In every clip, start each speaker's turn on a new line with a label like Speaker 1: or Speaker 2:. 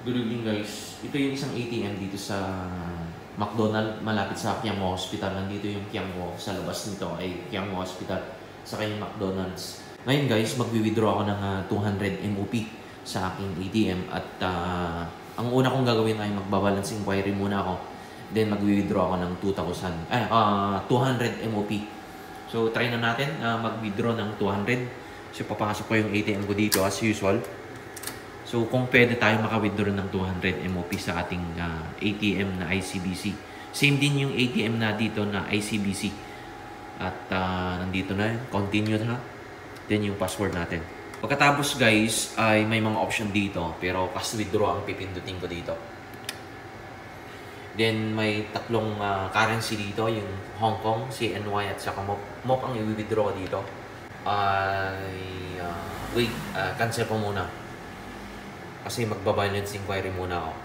Speaker 1: Good evening guys. Ito yung isang ATM dito sa McDonald malapit sa Qianghua Hospital. Nandito yung Qianghua. Sa labas nito ay Qianghua Hospital sa kayong McDonald's. Ngayon guys, magwi-withdraw ako ng 200 MOP sa aking ATM at ang una kong gagawin ay magbabalance inquiry muna ako. Then magwi-withdraw ako ng 200 MOP. So try na natin mag-withdraw ng 200. So papasok ko yung ATM ko dito as usual. So, kung pwede tayo maka-withdraw ng 200 MOP sa ating ATM na ICBC. Same din yung ATM na dito na ICBC. At nandito na yun. Continue na. Then yung password natin. Pagkatapos guys, ay may mga option dito. Pero cash withdraw ang pipindutin ko dito. Then may tatlong currency dito. Yung Hong Kong, CNY at saka MOP. MOP ang i-withdraw ko dito. Wait, cancel ko muna. Kasi magbabalance inquiry muna ako.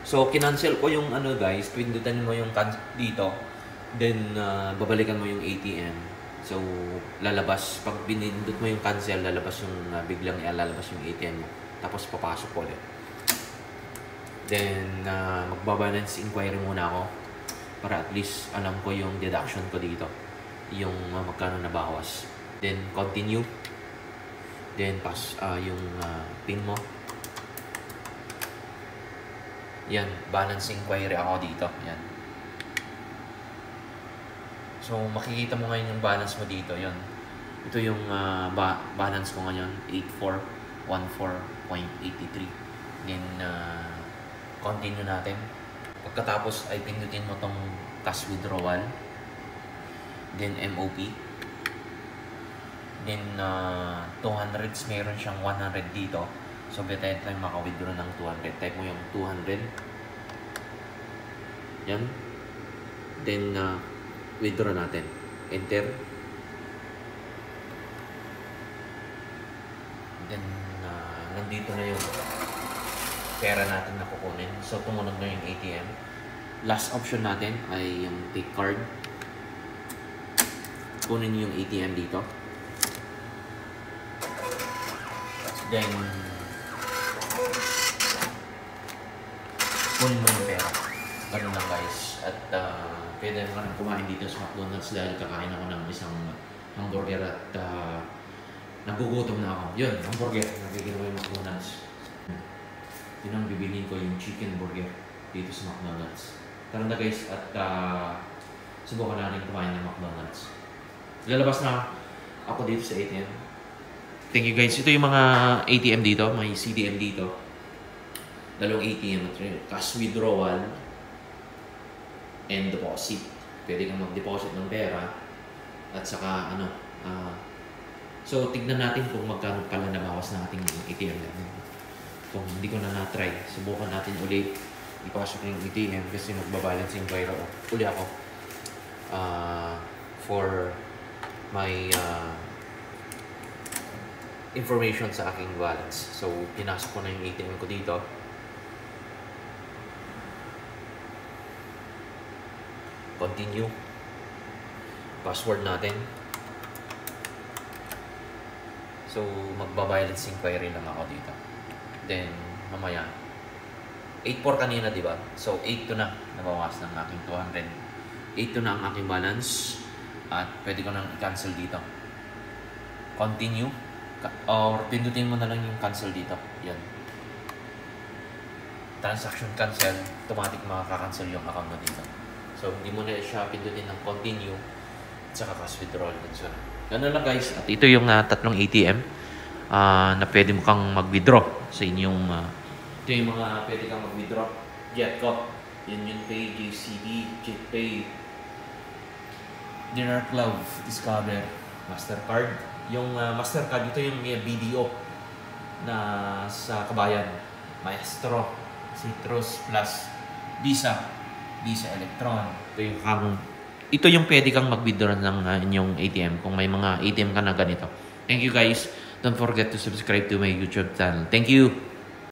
Speaker 1: So, kinancel ko yung guys, pindutan mo yung dito. Then, babalikan mo yung ATM. So, lalabas. Pag binindot mo yung cancel, lalabas yung biglang lalabas yung ATM mo. Tapos, papasok ko ulit. Then, magbabalance inquiry muna ako. Para at least alam ko yung deduction ko dito. Yung magkano nabawas. Then, continue. Then, pass yung pin mo. Yan, balance inquiry ako dito. Yan. So, makikita mo ngayon yung balance mo dito. Yan. Ito yung balance ko ngayon. 8414.83. Then, continue natin. Pagkatapos ay pindutin mo tong cash withdrawal. Then, MOP. Then, 200s, meron siyang 100 dito. So, betay tayo maka-withdraw ng 200. Type mo yung 200. Yan. Then, withdraw natin. Enter. Then, nandito na yung pera natin na kukunin. So, tumunog na yung ATM. Last option natin ay yung take card. Kunin yung ATM dito. Then, kunin mo yung pera. Ganun lang guys. At pwede mo ka nang kumain dito sa McDonald's dahil kakain ako ng isang hamburger at nagugutom na ako. Yun, hamburger. Nabigyan ko yung McDonald's. Yun ang bibilin ko, yung chicken burger dito sa McDonald's. Tara na guys at subukan natin kumain ng McDonald's. Lalabas na ako dito sa ATM. Thank you guys. Ito yung mga ATM dito. May CDM dito. Dalawang ATM. Cash withdrawal and deposit. Pwede kang mag-deposit ng pera. At saka so, tignan natin kung magkano pala nabawas na ating ATM natin. Kung hindi ko na na-try, subukan natin ulit. Ipasok yung ATM kasi magbabalance yung pera ko. Uli ako. For my information sa aking balance. So, pinasok ko na yung ATM ko dito. Continue. Password natin. So, magbabalance inquiry lang ako dito. Then, mamaya. 8.4 kanina, di ba? So, 8 na nabawas ng aking 200. 8 na ang aking balance. At pwede ko nang i-cancel dito. Continue. Or pindutin mo na lang yung cancel dito. Yan. Transaction cancel. Automatic makaka-cancel yung account mo dito. So, hindi mo na siya pindutin ng continue at saka cash withdrawal. So, ganun lang guys. At ito yung tatlong ATM na pwede mo kang mag-withdraw sa inyong ito yung mga pwede kang mag-withdraw. Jetco. Union Pay, JCB, JetPay, Dinar Club, Discover, Mastercard. Yung Mastercard, ito yung BDO na sa Kabayan. Maestro, Citrus Plus, Visa Electron. Ito yung pwede kang mag-withdraw ng inyong ATM kung may mga ATM ka na ganito. Thank you guys. Don't forget to subscribe to my YouTube channel. Thank you.